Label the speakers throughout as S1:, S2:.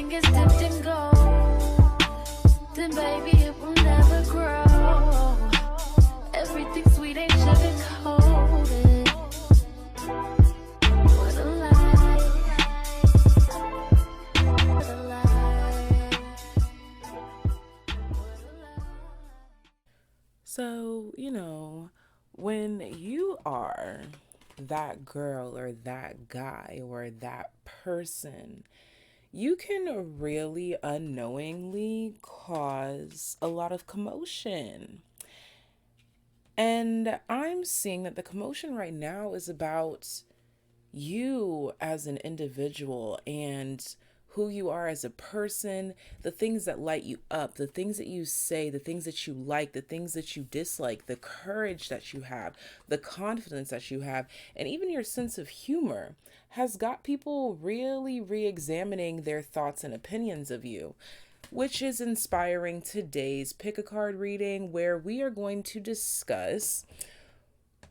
S1: everything is dipped in gold, then baby it will never grow. Everything sweet ain't sugar coated. What a lie. What a lie. What a lie.
S2: So, when you are that girl or that guy or that person, you can really unknowingly cause a lot of commotion. And I'm seeing that the commotion right now is about you as an individual and who you are as a person, the things that light you up, the things that you say, the things that you like, the things that you dislike, the courage that you have, the confidence that you have, and even your sense of humor has got people really re-examining their thoughts and opinions of you, which is inspiring today's pick a card reading, where we are going to discuss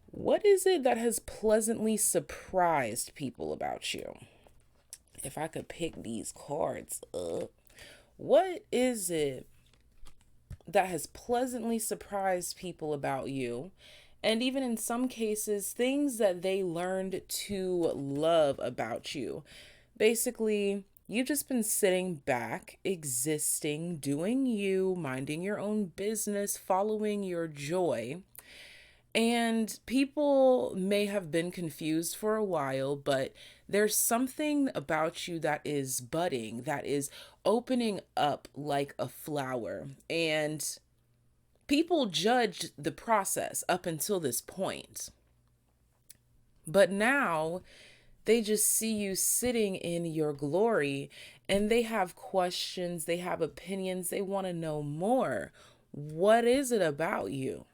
S2: what is it that has pleasantly surprised people about you. If I could pick these cards up, what is it that has pleasantly surprised people about you? And even in some cases, things that they learned to love about you. Basically, you've just been sitting back, existing, doing you, minding your own business, following your joy. And people may have been confused for a while, but there's something about you that is budding, that is opening up like a flower. And people judged the process up until this point. But now they just see you sitting in your glory and they have questions, they have opinions, they want to know more. What is it about you?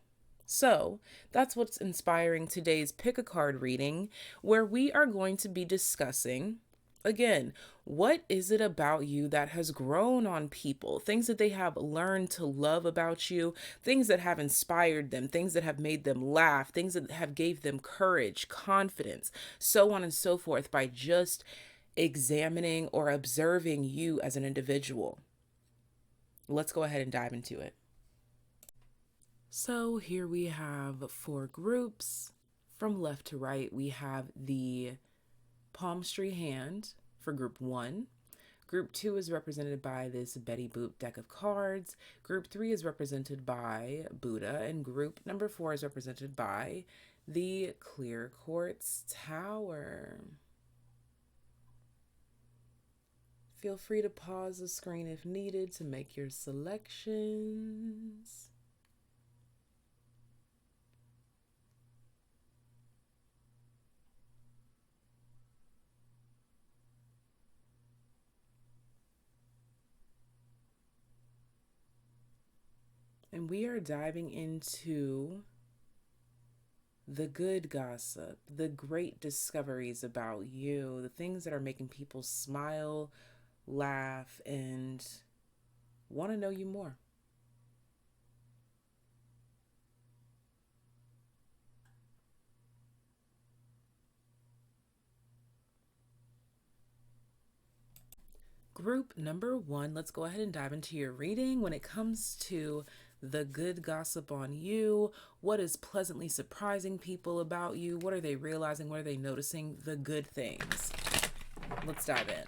S2: So that's what's inspiring today's pick a card reading, where we are going to be discussing, again, what is it about you that has grown on people, things that they have learned to love about you, things that have inspired them, things that have made them laugh, things that have gave them courage, confidence, so on and so forth, by just examining or observing you as an individual. Let's go ahead and dive into it. So here we have 4 groups. From left to right, we have the palmistry hand for group 1. Group 2 is represented by this Betty Boop deck of cards. Group 3 is represented by Buddha. And group number 4 is represented by the clear quartz tower. Feel free to pause the screen if needed to make your selections. And we are diving into the good gossip, the great discoveries about you, the things that are making people smile, laugh, and want to know you more. Group number 1, let's go ahead and dive into your reading. When it comes to the good gossip on you, what is pleasantly surprising people about you? What are they realizing? What are they noticing? The good things. Let's dive in.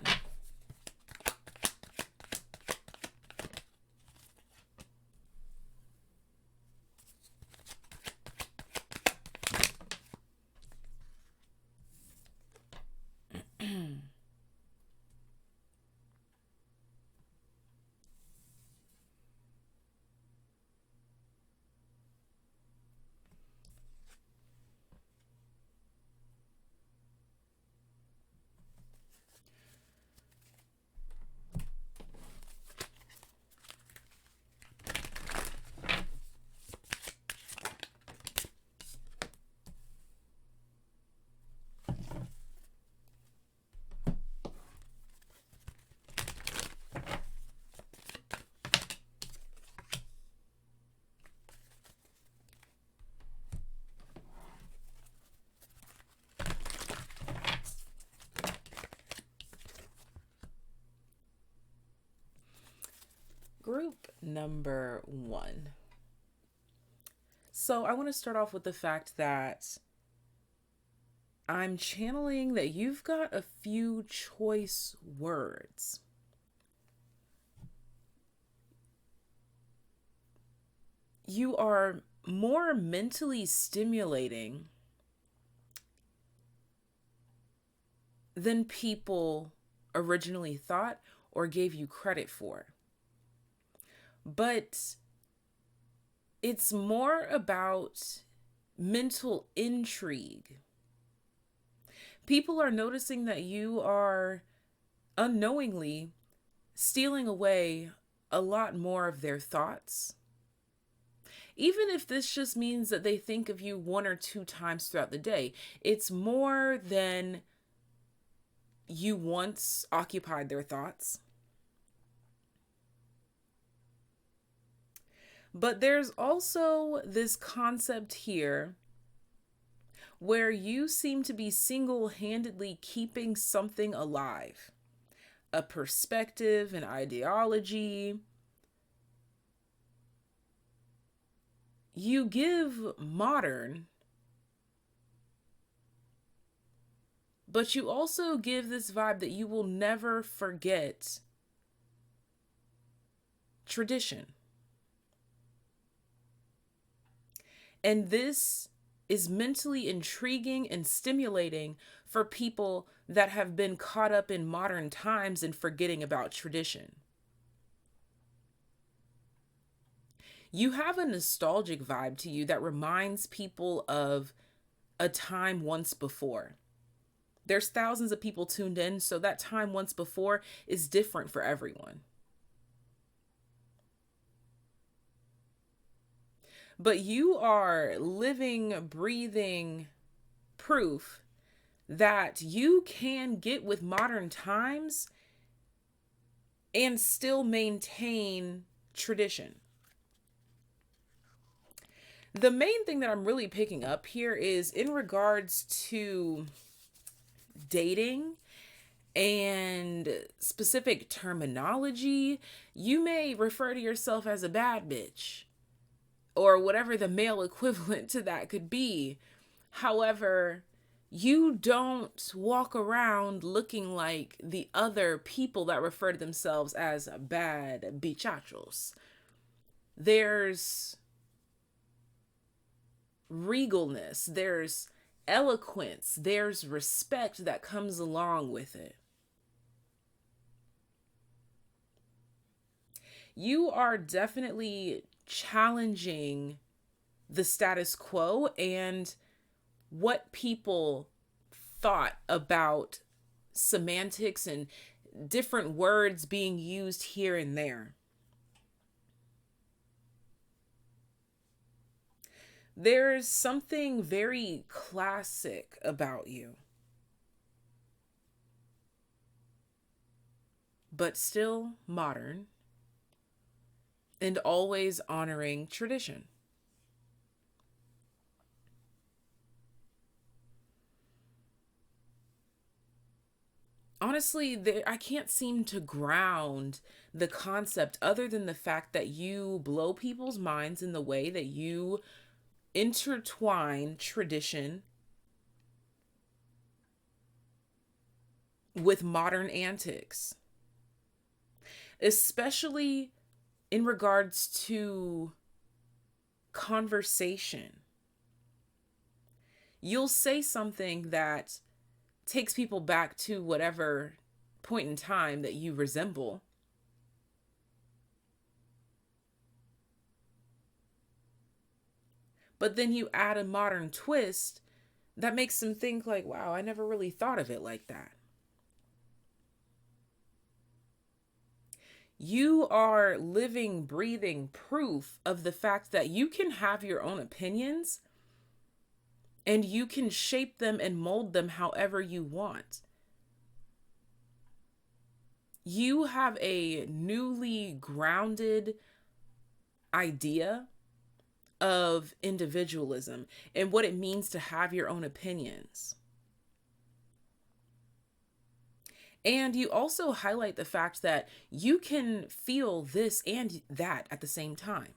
S2: group number 1. So I want to start off with the fact that I'm channeling that you've got a few choice words. You are more mentally stimulating than people originally thought or gave you credit for. But it's more about mental intrigue. People are noticing that you are unknowingly stealing away a lot more of their thoughts. Even if this just means that they think of you 1 or 2 times throughout the day, it's more than you once occupied their thoughts. But there's also this concept here where you seem to be single-handedly keeping something alive. A perspective, an ideology. You give modern, but you also give this vibe that you will never forget tradition. And this is mentally intriguing and stimulating for people that have been caught up in modern times and forgetting about tradition. You have a nostalgic vibe to you that reminds people of a time once before. There's thousands of people tuned in, so that time once before is different for everyone. But you are living, breathing proof that you can get with modern times and still maintain tradition. The main thing that I'm really picking up here is in regards to dating and specific terminology. You may refer to yourself as a bad bitch or whatever the male equivalent to that could be. However, you don't walk around looking like the other people that refer to themselves as bad bichachos. There's regalness, there's eloquence, there's respect that comes along with it. You are definitely challenging the status quo and what people thought about semantics and different words being used here and there. There's something very classic about you, but still modern and always honoring tradition. Honestly, I can't seem to ground the concept other than the fact that you blow people's minds in the way that you intertwine tradition with modern antics, especially in regards to conversation. You'll say something that takes people back to whatever point in time that you resemble. But then you add a modern twist that makes them think like, wow, I never really thought of it like that. You are living, breathing proof of the fact that you can have your own opinions and you can shape them and mold them however you want. You have a newly grounded idea of individualism and what it means to have your own opinions. And you also highlight the fact that you can feel this and that at the same time.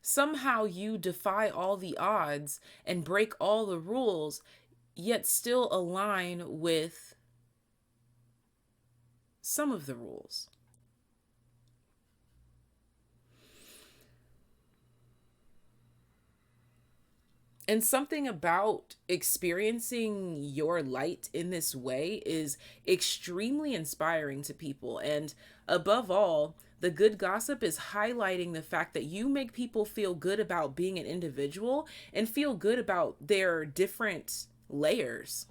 S2: Somehow you defy all the odds and break all the rules, yet still align with some of the rules. And something about experiencing your light in this way is extremely inspiring to people. And above all, the good gossip is highlighting the fact that you make people feel good about being an individual and feel good about their different layers.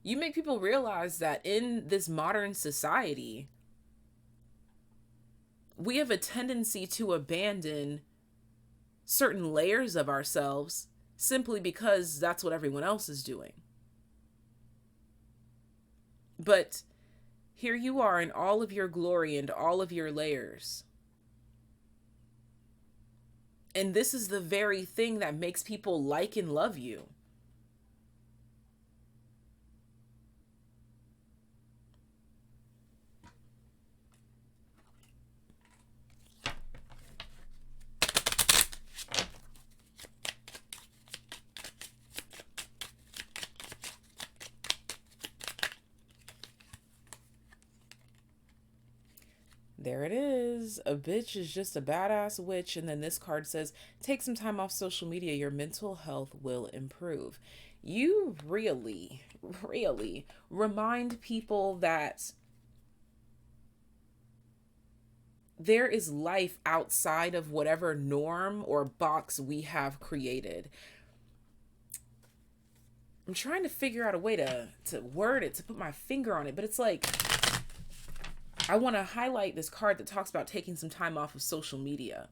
S2: You make people realize that in this modern society, we have a tendency to abandon certain layers of ourselves simply because that's what everyone else is doing. But here you are in all of your glory and all of your layers. And this is the very thing that makes people like and love you. There it is. A bitch is just a badass witch. And then this card says, take some time off social media. Your mental health will improve. You really, really remind people that there is life outside of whatever norm or box we have created. I'm trying to figure out a way to word it, to put my finger on it, but it's like, I want to highlight this card that talks about taking some time off of social media.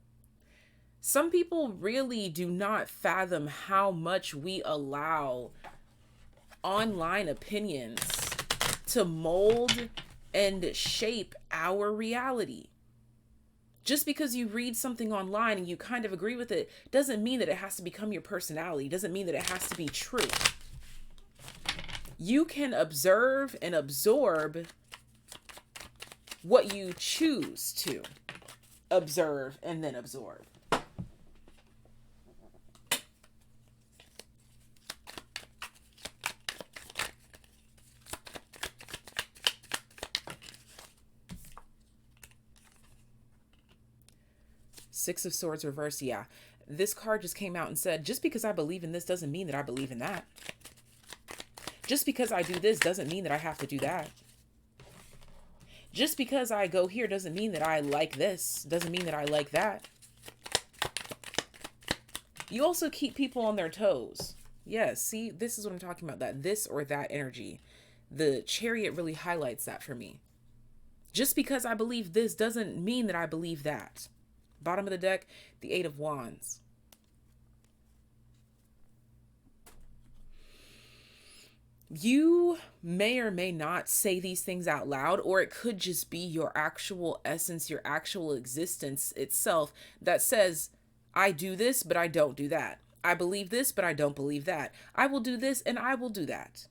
S2: Some people really do not fathom how much we allow online opinions to mold and shape our reality. Just because you read something online and you kind of agree with it doesn't mean that it has to become your personality, doesn't mean that it has to be true. You can observe and absorb what you choose to observe and then absorb. Six of Swords reversed. Yeah, this card just came out and said, just because I believe in this doesn't mean that I believe in that. Just because I do this doesn't mean that I have to do that. Just because I go here doesn't mean that I like this, doesn't mean that I like that. You also keep people on their toes. Yes, see, this is what I'm talking about, that this or that energy. The Chariot really highlights that for me. Just because I believe this doesn't mean that I believe that. Bottom of the deck, the Eight of Wands. You may or may not say these things out loud, or it could just be your actual essence, your actual existence itself that says, I do this, but I don't do that. I believe this, but I don't believe that. I will do this and I will do that.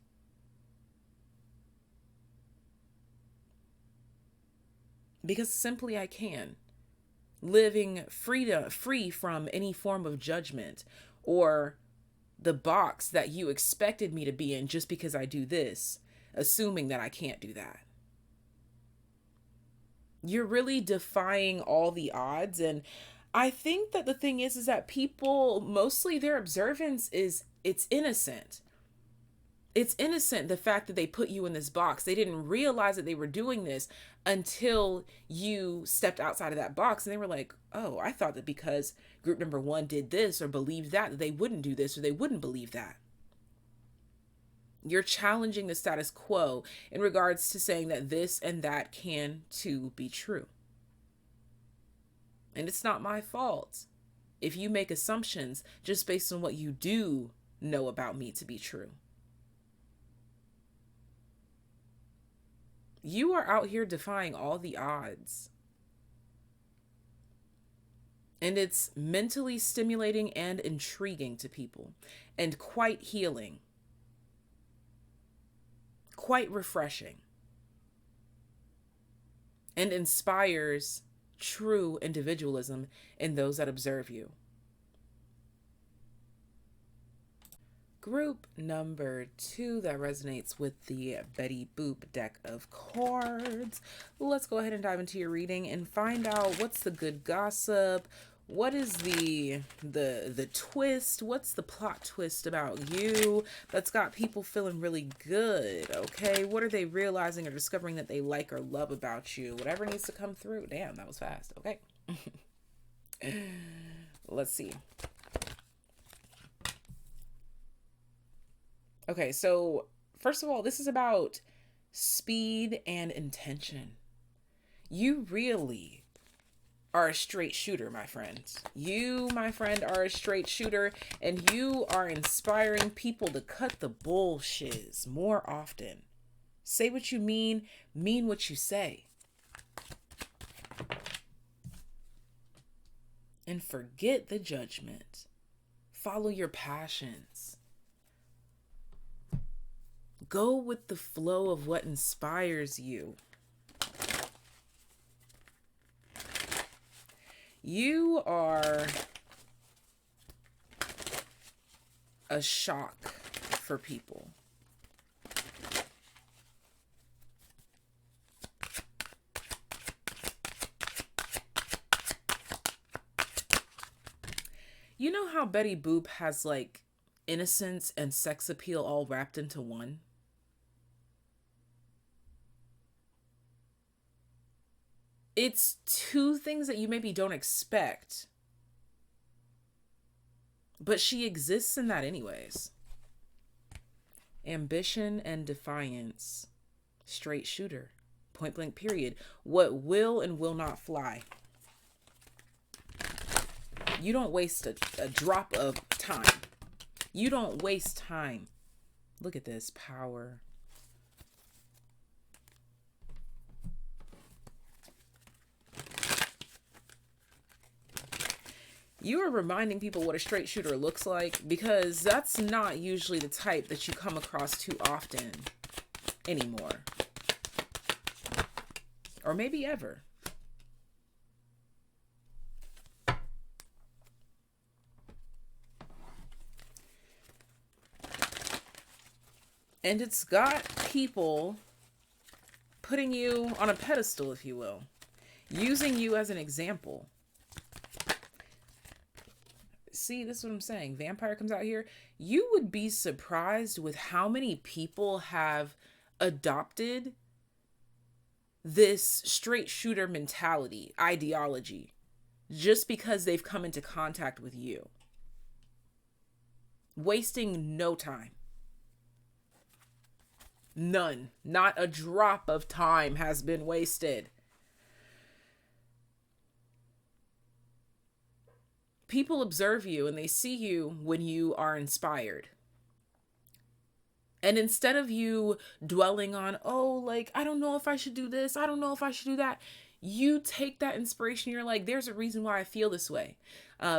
S2: Because simply I can. Living free from any form of judgment or the box that you expected me to be in just because I do this, assuming that I can't do that. You're really defying all the odds. And I think that the thing is that people, mostly their observance it's innocent. It's innocent, the fact that they put you in this box. They didn't realize that they were doing this until you stepped outside of that box and they were like, oh, I thought that because group number one did this or believed that they wouldn't do this or they wouldn't believe that. You're challenging the status quo in regards to saying that this and that can too be true. And it's not my fault if you make assumptions just based on what you do know about me to be true. You are out here defying all the odds. And it's mentally stimulating and intriguing to people, and quite healing, quite refreshing, and inspires true individualism in those that observe you. Group number 2 that resonates with the Betty Boop deck of cards. Let's go ahead and dive into your reading and find out what's the good gossip. What is the twist? What's the plot twist about you that's got people feeling really good? Okay, what are they realizing or discovering that they like or love about you? Whatever needs to come through. Damn, that was fast. Okay. Let's see. Okay, so first of all, this is about speed and intention. You really are a straight shooter, my friend. You, my friend, are a straight shooter, and you are inspiring people to cut the bullshiz more often. Say what you mean what you say. And forget the judgment. Follow your passions. Go with the flow of what inspires you. You are a shock for people. You know how Betty Boop has like innocence and sex appeal all wrapped into one? It's two things that you maybe don't expect, but she exists in that anyways. Ambition and defiance. Straight shooter. Point blank period. What will and will not fly. You don't waste a drop of time. You don't waste time. Look at this power. You are reminding people what a straight shooter looks like, because that's not usually the type that you come across too often anymore. Or maybe ever. And it's got people putting you on a pedestal, if you will, using you as an example. See, this is what I'm saying. Vampire comes out here. You would be surprised with how many people have adopted this straight shooter mentality, ideology, just because they've come into contact with you. Wasting no time. None. Not a drop of time has been wasted. People observe you and they see you when you are inspired. And instead of you dwelling on, oh, like, I don't know if I should do this, I don't know if I should do that, you take that inspiration. You're like, there's a reason why I feel this way.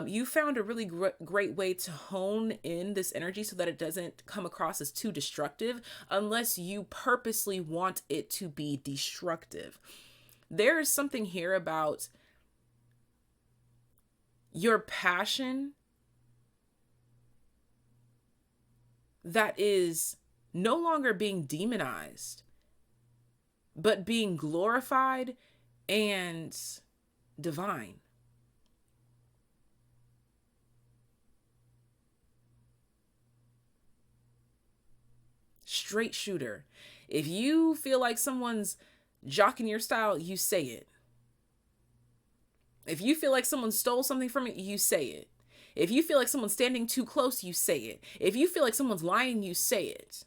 S2: You found a really great way to hone in this energy so that it doesn't come across as too destructive unless you purposely want it to be destructive. There is something here about your passion that is no longer being demonized, but being glorified and divine. Straight shooter. If you feel like someone's jocking your style, you say it. If you feel like someone stole something from you, you say it. If you feel like someone's standing too close, you say it. If you feel like someone's lying, you say it.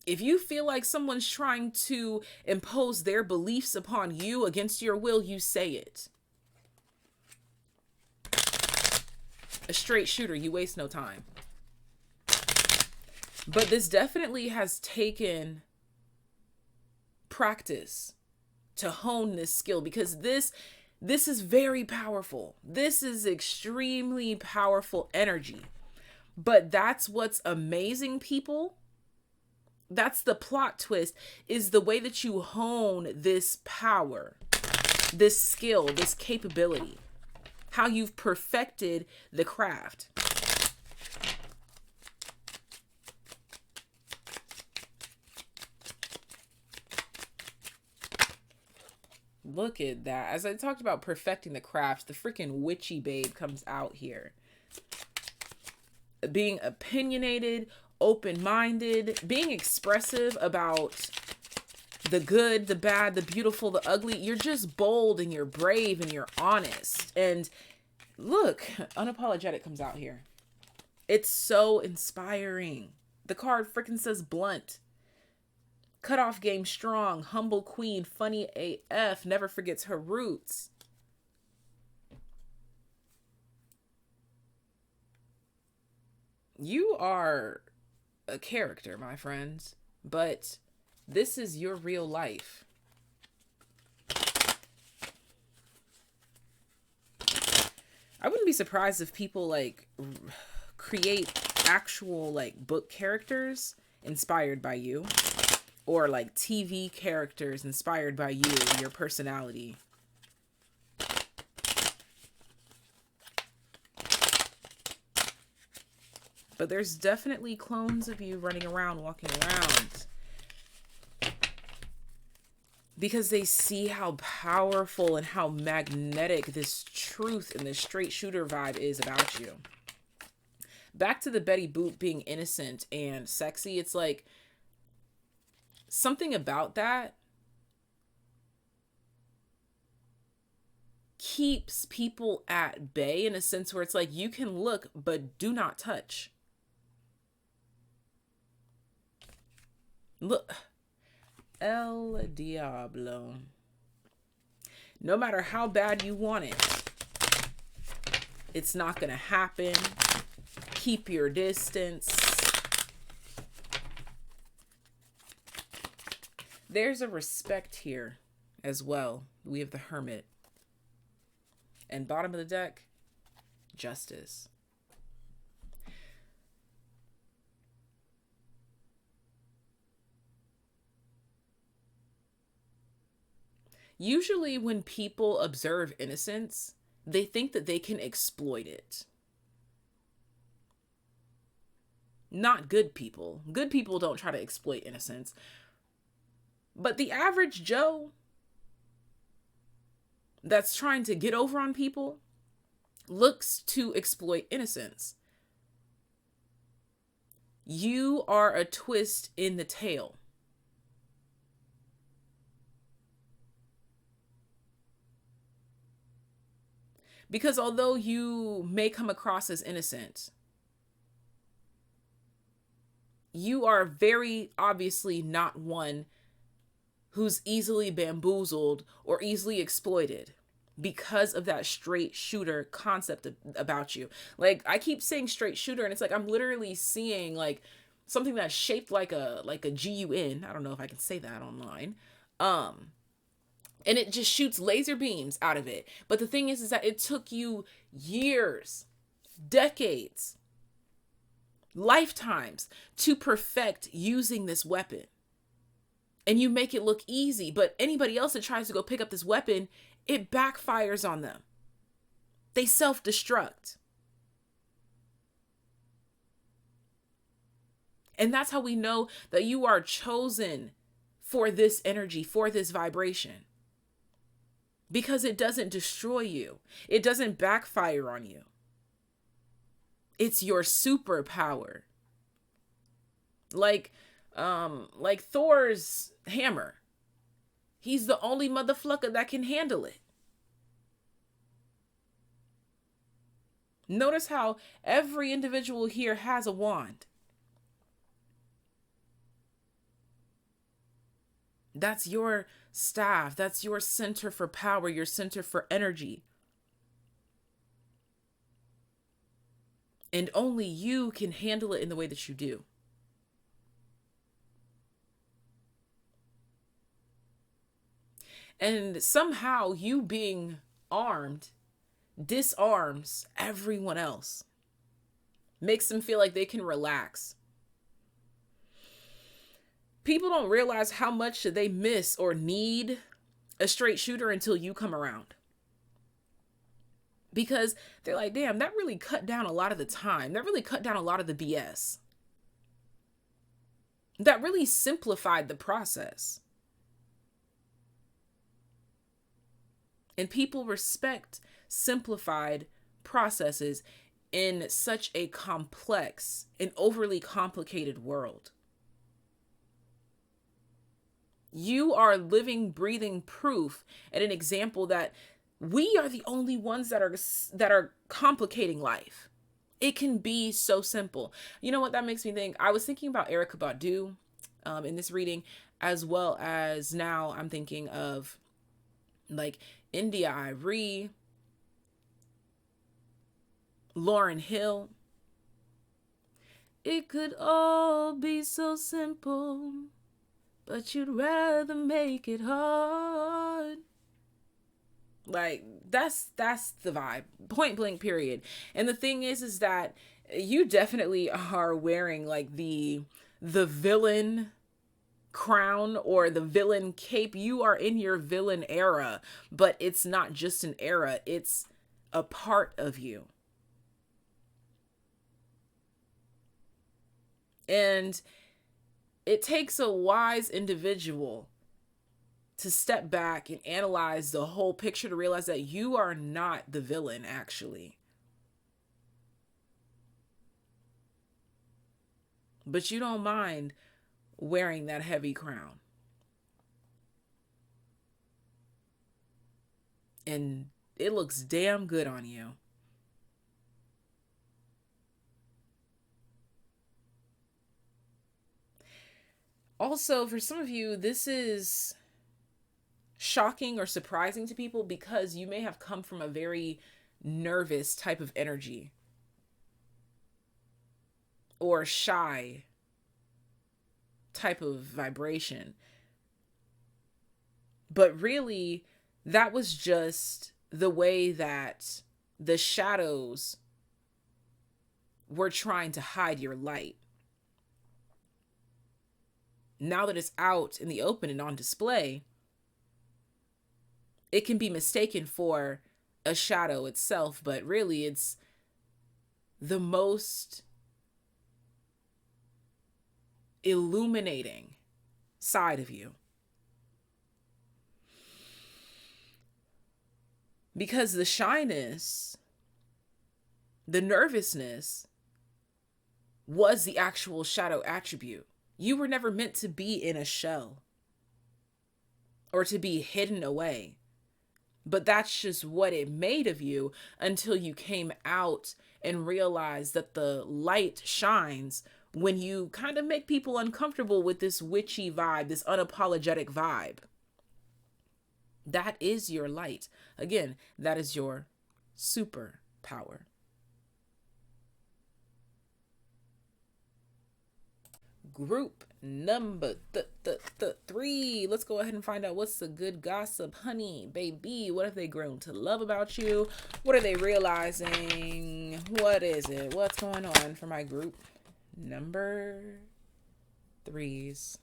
S2: If you feel like someone's trying to impose their beliefs upon you against your will, you say it. A straight shooter, you waste no time. But this definitely has taken practice to hone this skill, because this is very powerful. This is extremely powerful energy. But that's what's amazing, people. That's the plot twist, is the way that you hone this power, this skill, this capability, how you've perfected the craft. Look at that. As I talked about perfecting the craft, the freaking witchy babe comes out here. Being opinionated, open-minded, being expressive about the good, the bad, the beautiful, the ugly. You're just bold and you're brave and you're honest. And look, unapologetic comes out here. It's so inspiring. The card freaking says blunt. Cutoff game strong, humble queen, funny AF, never forgets her roots. You are a character, my friends, but this is your real life. I wouldn't be surprised if people like create actual like book characters inspired by you, or like TV characters inspired by you and your personality. But there's definitely clones of you running around, walking around, because they see how powerful and how magnetic this truth and this straight shooter vibe is about you. Back to the Betty Boop being innocent and sexy. It's like something about that keeps people at bay, in a sense where it's like you can look but do not touch. Look, El Diablo. No matter how bad you want it, it's not gonna happen. Keep your distance. There's a respect here as well. We have the Hermit. And bottom of the deck, Justice. Usually when people observe innocence, they think that they can exploit it. Not good people. Good people don't try to exploit innocence. But the average Joe that's trying to get over on people looks to exploit innocence. You are a twist in the tail. Because although you may come across as innocent, you are very obviously not one who's easily bamboozled or easily exploited because of that straight shooter concept about you. Like, I keep saying straight shooter, and it's like I'm literally seeing like something that's shaped like a GUN. I don't know if I can say that online. And it just shoots laser beams out of it. But the thing is that it took you years, decades, lifetimes to perfect using this weapon. And you make it look easy, but anybody else that tries to go pick up this weapon, it backfires on them. They self-destruct. And that's how we know that you are chosen for this energy, for this vibration. Because it doesn't destroy you. It doesn't backfire on you. It's your superpower. Like Thor's hammer. He's the only motherfucker that can handle it. Notice how every individual here has a wand. That's your staff. That's your center for power, your center for energy. And only you can handle it in the way that you do. And somehow you being armed disarms everyone else, makes them feel like they can relax. People don't realize how much they miss or need a straight shooter until you come around. Because they're like, damn, that really cut down a lot of the time. That really cut down a lot of the BS. That really simplified the process. And people respect simplified processes in such a complex and overly complicated world. You are living, breathing proof and an example that we are the only ones that are complicating life. It can be so simple. You know what that makes me think? I was thinking about Erykah Badu in this reading, as well as now I'm thinking of like India Arie, Lauryn Hill. It could all be so simple, but you'd rather make it hard. Like, that's the vibe. Point blank, period. And the thing is that you definitely are wearing like the villain crown or the villain cape. You are in your villain era, but it's not just an era, it's a part of you. And it takes a wise individual to step back and analyze the whole picture to realize that you are not the villain, actually. But you don't mind wearing that heavy crown. And it looks damn good on you. Also, for some of you, this is shocking or surprising to people because you may have come from a very nervous type of energy or shy type of vibration. But really, that was just the way that the shadows were trying to hide your light. Now that it's out in the open and on display, it can be mistaken for a shadow itself, but really it's the most illuminating side of you. Because the shyness, the nervousness was the actual shadow attribute. You were never meant to be in a shell or to be hidden away. But that's just what it made of you until you came out and realized that the light shines when you kind of make people uncomfortable with this witchy vibe, this unapologetic vibe. That is your light. Again, that is your superpower. Group number 3. Let's go ahead and find out what's the good gossip, honey, baby. What have they grown to love about you? What are they realizing? What is it? What's going on for my group number 3s?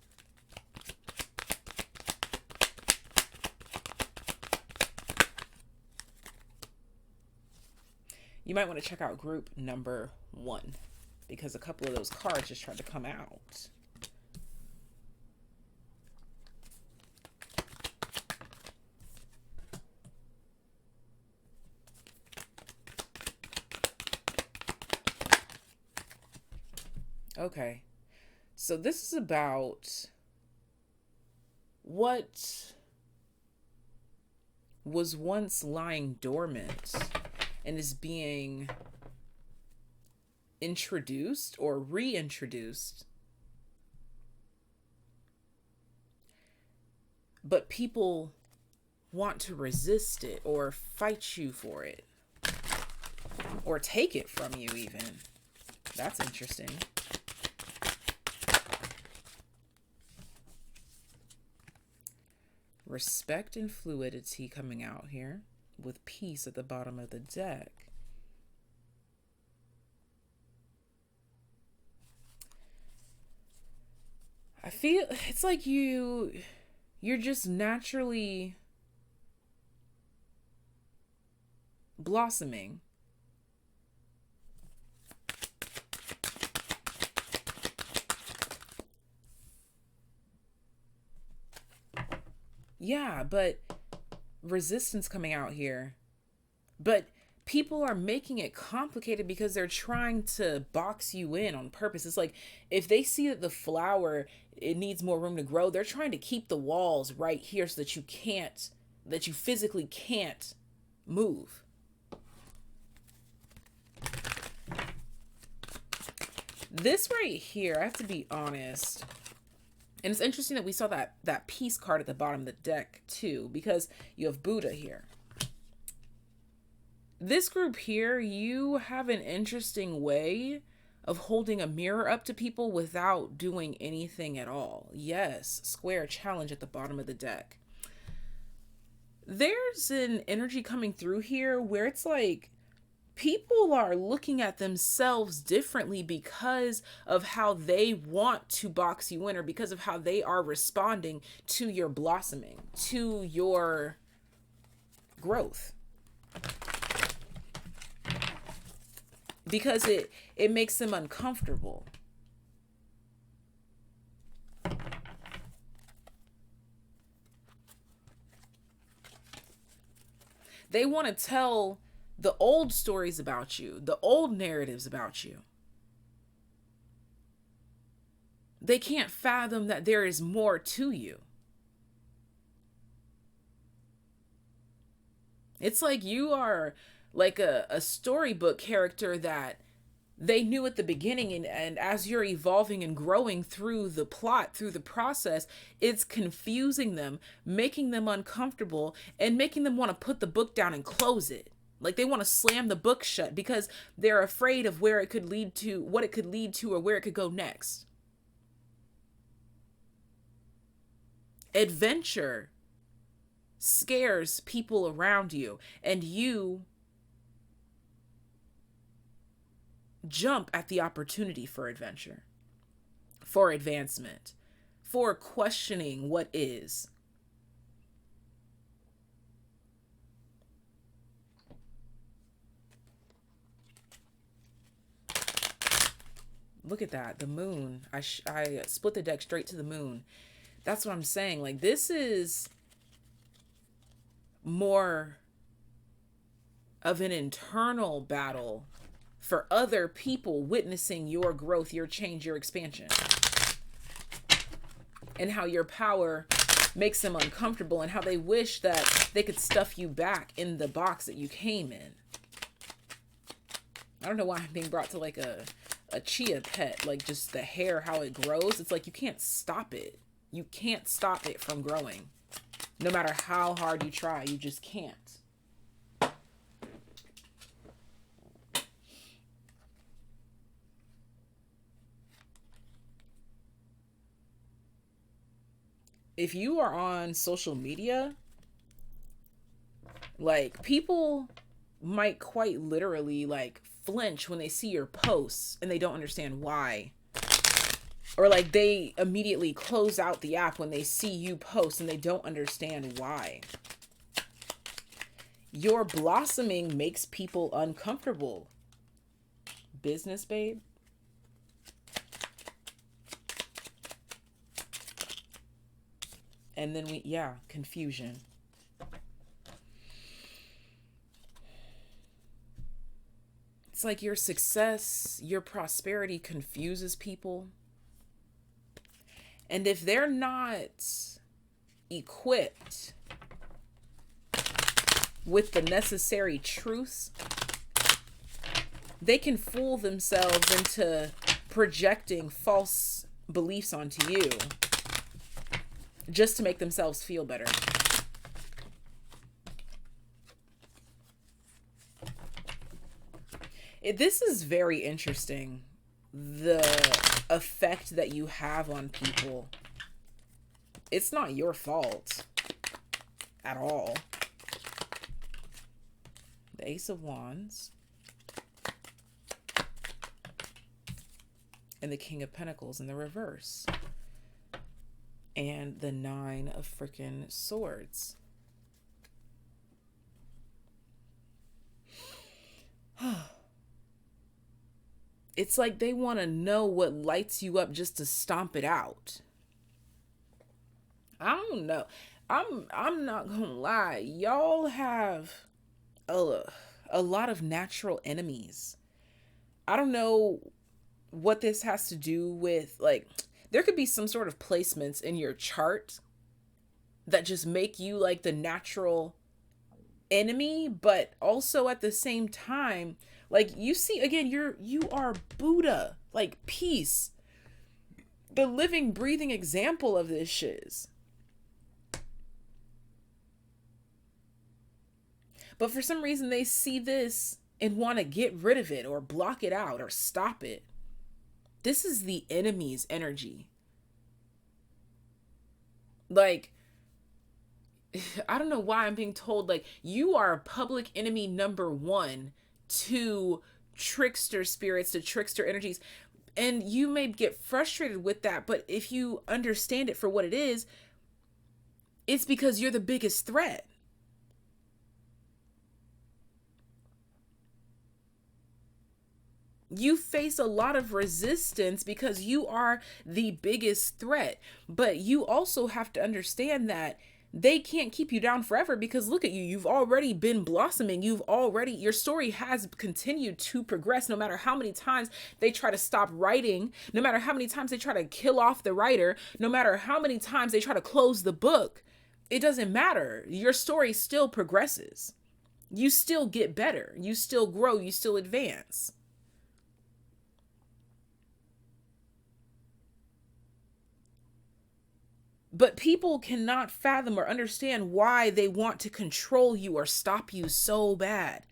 S2: You might want to check out group number 1. Because a couple of those cards just tried to come out. Okay. So this is about what was once lying dormant and is being introduced or reintroduced, but people want to resist it or fight you for it or take it from you even. That's interesting. Respect and fluidity coming out here with peace at the bottom of the deck. I feel it's like you're just naturally blossoming. Yeah, but resistance coming out here. But people are making it complicated because they're trying to box you in on purpose. It's like if they see that the flower, it needs more room to grow, they're trying to keep the walls right here so that you physically can't move. This right here, I have to be honest. And it's interesting that we saw that peace card at the bottom of the deck too, because you have Buddha here. This group here, you have an interesting way of holding a mirror up to people without doing anything at all. Yes, square challenge at the bottom of the deck. There's an energy coming through here where it's like people are looking at themselves differently because of how they want to box you in, or because of how they are responding to your blossoming, to your growth. Because it makes them uncomfortable. They want to tell the old stories about you, the old narratives about you. They can't fathom that there is more to you. It's like you are like a storybook character that they knew at the beginning, and as you're evolving and growing through the plot, through the process, it's confusing them, making them uncomfortable, and making them want to put the book down and close it. Like they want to slam the book shut because they're afraid of where it could lead to, what it could lead to, or where it could go next. Adventure scares people around you, and you jump at the opportunity for adventure, for advancement, for questioning what is. Look at that, the moon. I split the deck straight to the moon. That's what I'm saying. Like, this is more of an internal battle for other people witnessing your growth, your change, your expansion, and how your power makes them uncomfortable, and how they wish that they could stuff you back in the box that you came in. I don't know why I'm being brought to like a chia pet, like just the hair, how it grows. It's like you can't stop it. You can't stop it from growing. No matter how hard you try, you just can't. If you are on social media, like, people might quite literally like flinch when they see your posts and they don't understand why. Or like they immediately close out the app when they see you post and they don't understand why. Your blossoming makes people uncomfortable. Business, babe. And then confusion. It's like your success, your prosperity confuses people. And if they're not equipped with the necessary truths, they can fool themselves into projecting false beliefs onto you just to make themselves feel better. This is very interesting, the effect that you have on people. It's not your fault. at all. The Ace of Wands. And the King of Pentacles in the reverse. And the Nine of freaking Swords. It's like they want to know what lights you up just to stomp it out. I don't know. I'm not gonna lie. Y'all have a lot of natural enemies. I don't know what this has to do with, like, there could be some sort of placements in your chart that just make you like the natural enemy, but also at the same time, like, you see, again, you are Buddha, like peace, the living, breathing example of this shiz. But for some reason they see this and want to get rid of it or block it out or stop it. This is the enemy's energy. Like, I don't know why I'm being told, like, you are public enemy number one to trickster spirits, to trickster energies. And you may get frustrated with that, but if you understand it for what it is, it's because you're the biggest threat. You face a lot of resistance because you are the biggest threat. But you also have to understand that they can't keep you down forever, because look at you. You've already been blossoming. Your story has continued to progress, no matter how many times they try to stop writing, no matter how many times they try to kill off the writer, no matter how many times they try to close the book. It doesn't matter. Your story still progresses. You still get better. You still grow. You still advance. But people cannot fathom or understand why they want to control you or stop you so bad.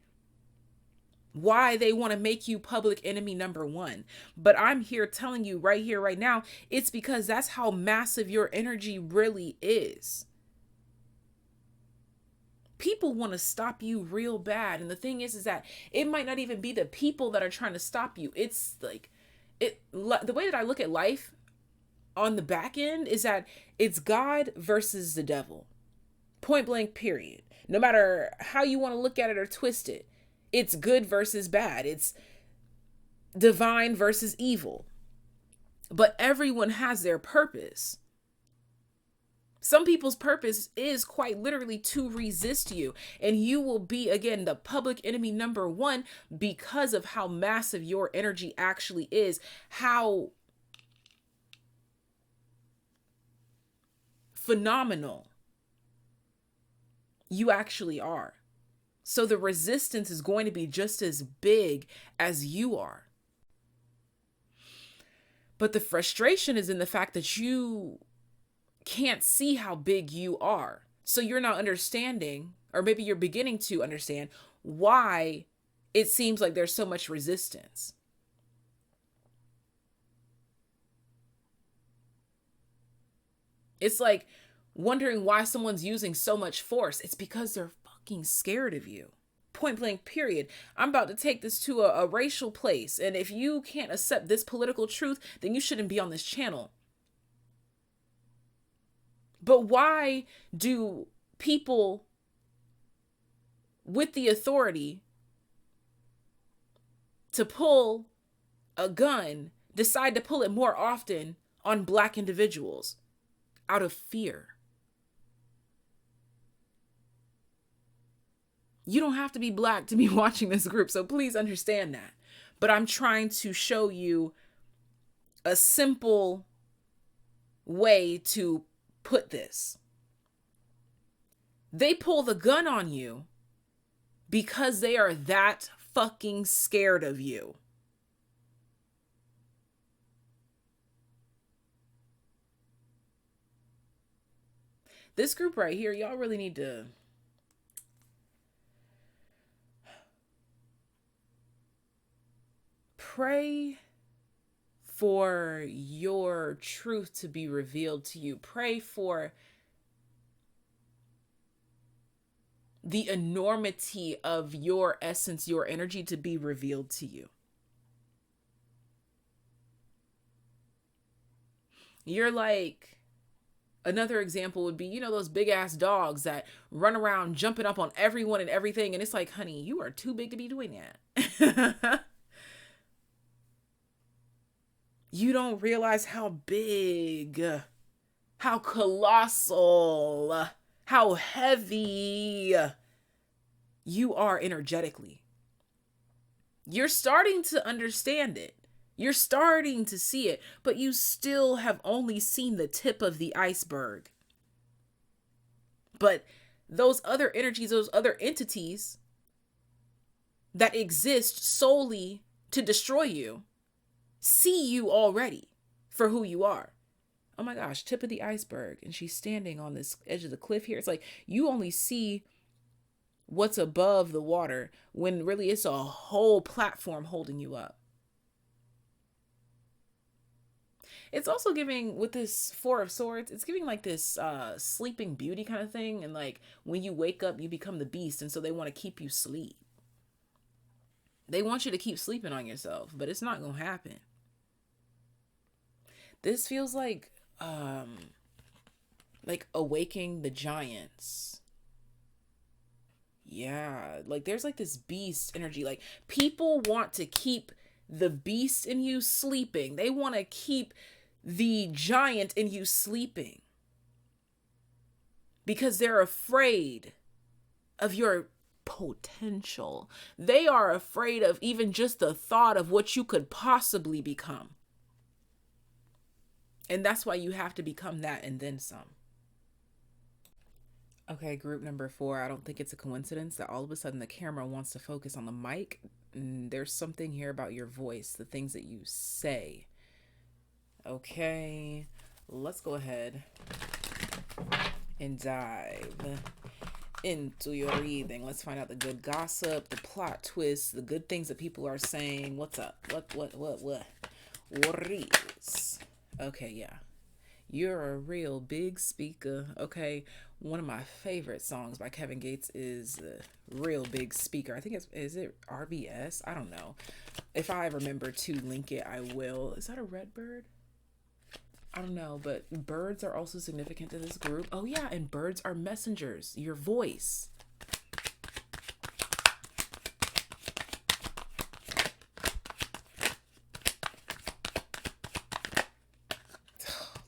S2: Why they want to make you public enemy number one. But I'm here telling you right here, right now, it's because that's how massive your energy really is. People want to stop you real bad. And the thing is that it might not even be the people that are trying to stop you. It's like, the way that I look at life on the back end is that it's God versus the devil. Point blank, period. No matter how you want to look at it or twist it, it's good versus bad. It's divine versus evil. But everyone has their purpose. Some people's purpose is quite literally to resist you. And you will be, again, the public enemy number one because of how massive your energy actually is. How phenomenal you actually are. So the resistance is going to be just as big as you are. But the frustration is in the fact that you can't see how big you are. So you're not understanding, or maybe you're beginning to understand, why it seems like there's so much resistance. It's like wondering why someone's using so much force. It's because they're fucking scared of you. Point blank, period. I'm about to take this to a racial place. And if you can't accept this political truth, then you shouldn't be on this channel. But why do people with the authority to pull a gun decide to pull it more often on Black individuals? Out of fear. You don't have to be Black to be watching this group, so please understand that. But I'm trying to show you a simple way to put this. They pull the gun on you because they are that fucking scared of you. This group right here, y'all really need to pray for your truth to be revealed to you. Pray for the enormity of your essence, your energy to be revealed to you. You're like, another example would be, you know, those big ass dogs that run around jumping up on everyone and everything. And it's like, honey, you are too big to be doing that. You don't realize how big, how colossal, how heavy you are energetically. You're starting to understand it. You're starting to see it, but you still have only seen the tip of the iceberg. But those other energies, those other entities that exist solely to destroy you, see you already for who you are. Oh my gosh, tip of the iceberg. And she's standing on this edge of the cliff here. It's like you only see what's above the water when really it's a whole platform holding you up. It's also giving, with this Four of Swords, it's giving like this sleeping beauty kind of thing. And like when you wake up, you become the beast. And so they want to keep you asleep. They want you to keep sleeping on yourself, but it's not going to happen. This feels like awaking the giants. Yeah, like there's like this beast energy. Like people want to keep the beast in you sleeping. They want to keep the giant in you sleeping because they're afraid of your potential. They are afraid of even just the thought of what you could possibly become. And that's why you have to become that and then some. Okay, group number 4. I don't think it's a coincidence that all of a sudden the camera wants to focus on the mic. There's something here about your voice, the things that you say. Okay, let's go ahead and dive into your reading. Let's find out the good gossip, the plot twists, the good things that people are saying. What's up? What is? Okay, yeah. You're a real big speaker. Okay, one of my favorite songs by Kevin Gates is Real Big Speaker. I think is it RBS? I don't know. If I remember to link it, I will. Is that a red bird? I don't know, but birds are also significant to this group. Oh yeah, and birds are messengers. Your voice.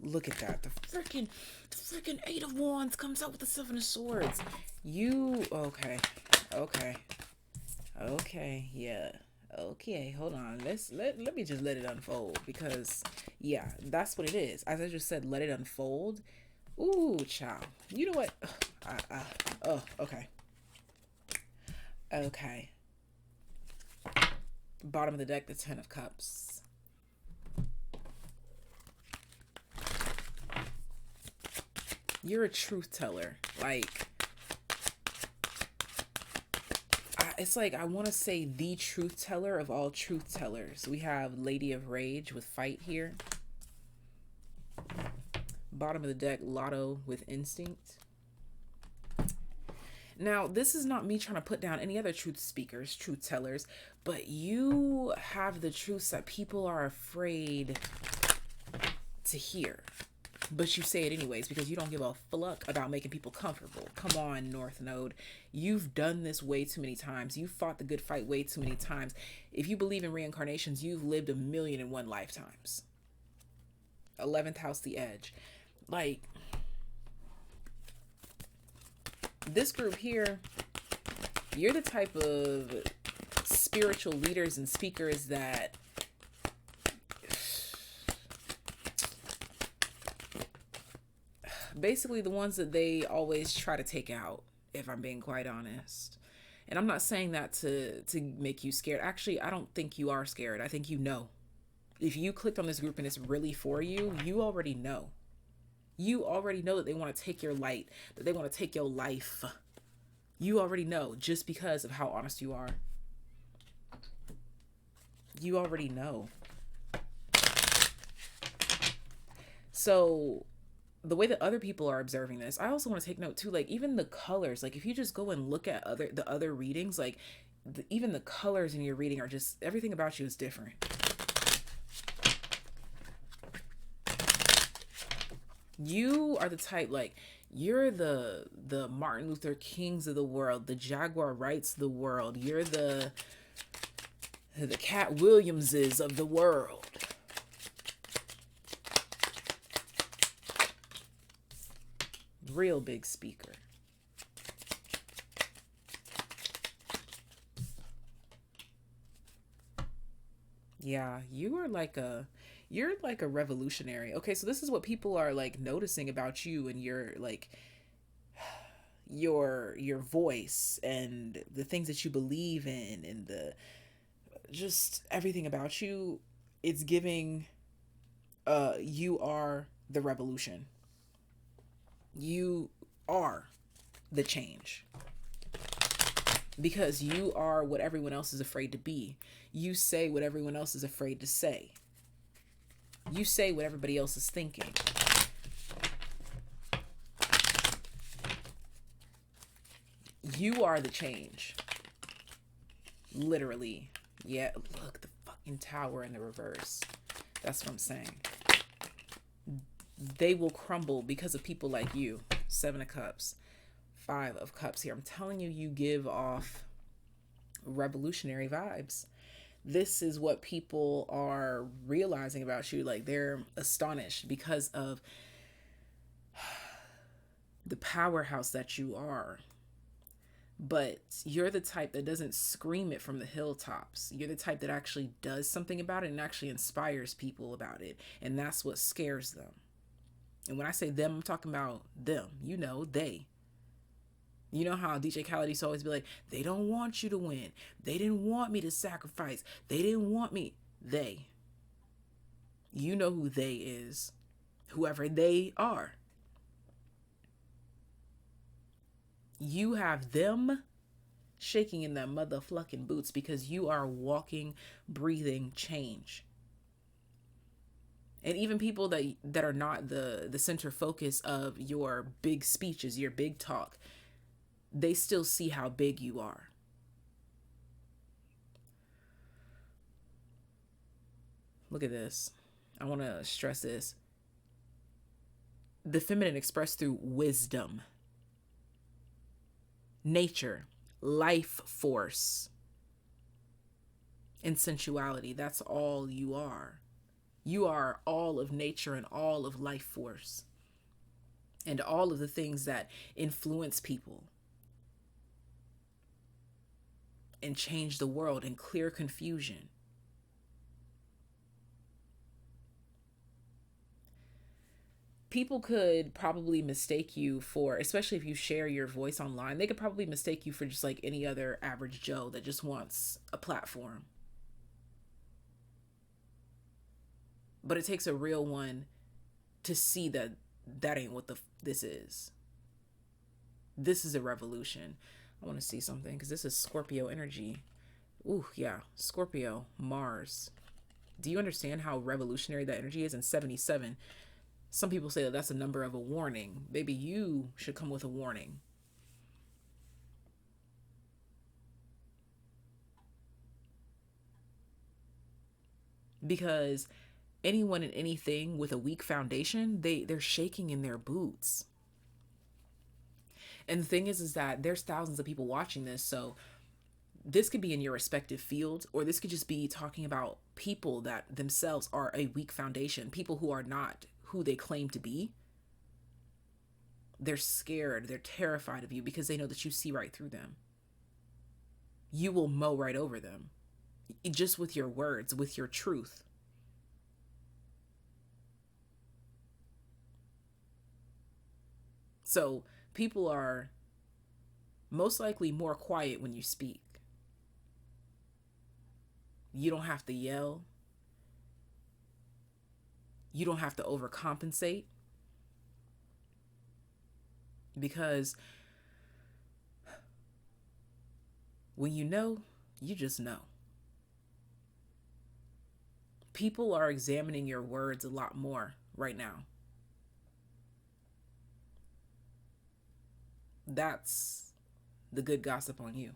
S2: Look at that. The freaking 8 of Wands comes out with the 7 of Swords. Okay, yeah. Okay, hold on. Let me just let it unfold, because yeah, that's what it is. As I just said, let it unfold. Ooh, child. You know what? Okay. Okay. Bottom of the deck, the 10 of Cups. You're a truth teller. Like, it's like, I want to say the truth teller of all truth tellers. We have Lady of Rage with Fight here. Bottom of the deck, Lotto with Instinct. Now, this is not me trying to put down any other truth speakers, truth tellers, but you have the truths that people are afraid to hear. But you say it anyways because you don't give a fuck about making people comfortable. Come on, North Node. You've done this way too many times. You've fought the good fight way too many times. If you believe in reincarnations, you've lived 1,000,001 lifetimes. 11th house, the Edge. Like, this group here, you're the type of spiritual leaders and speakers that basically the ones that they always try to take out, if I'm being quite honest. And I'm not saying that to make you scared. Actually, I don't think you are scared. I think you know. If you clicked on this group and it's really for you, you already know. You already know that they want to take your light, that they want to take your life. You already know, just because of how honest you are. You already know. So the way that other people are observing this, I also want to take note too, like even the colors, like if you just go and look at the other readings, like even the colors in your reading are just, everything about you is different. You are the type, like you're the Martin Luther Kings of the world, the Jaguar Wrights of the world. You're the Cat Williamses of the world. Real big speaker. Yeah, you're like a revolutionary. Okay, so this is what people are like noticing about you, and your like your voice and the things that you believe in, and the just everything about you. It's giving you are the revolution. You are the change. Because you are what everyone else is afraid to be. You say what everyone else is afraid to say. You say what everybody else is thinking. You are the change. Literally. Yeah, look, the fucking tower in the reverse. That's what I'm saying. They will crumble because of people like you. 7 of Cups. 5 of Cups here. I'm telling you, you give off revolutionary vibes. This is what people are realizing about you. Like, they're astonished because of the powerhouse that you are. But you're the type that doesn't scream it from the hilltops. You're the type that actually does something about it and actually inspires people about it. And that's what scares them. And when I say them, I'm talking about them. You know, they. You know how DJ Khaled used to always be like, they don't want you to win. They didn't want me to sacrifice. They didn't want me. They. You know who they is. Whoever they are. You have them shaking in their motherfucking boots because you are walking, breathing change. And even people that are not the center focus of your big speeches, your big talk, they still see how big you are. Look at this. I want to stress this. The feminine expressed through wisdom, nature, life force, and sensuality. That's all you are. You are all of nature and all of life force and all of the things that influence people and change the world and clear confusion. People could probably mistake you for, especially if you share your voice online, they could probably mistake you for just like any other average Joe that just wants a platform. But it takes a real one to see that that ain't what this is. This is a revolution. I want to see something because this is Scorpio energy. Ooh, yeah. Scorpio, Mars. Do you understand how revolutionary that energy is? In 77, some people say that that's a number of a warning. Maybe you should come with a warning. Because anyone and anything with a weak foundation, they're shaking in their boots. And the thing is that there's thousands of people watching this, so this could be in your respective field, or this could just be talking about people that themselves are a weak foundation, people who are not who they claim to be. They're scared, they're terrified of you because they know that you see right through them. You will mow right over them, just with your words, with your truth. So people are most likely more quiet when you speak. You don't have to yell. You don't have to overcompensate. Because when you just know. People are examining your words a lot more right now. That's the good gossip on you.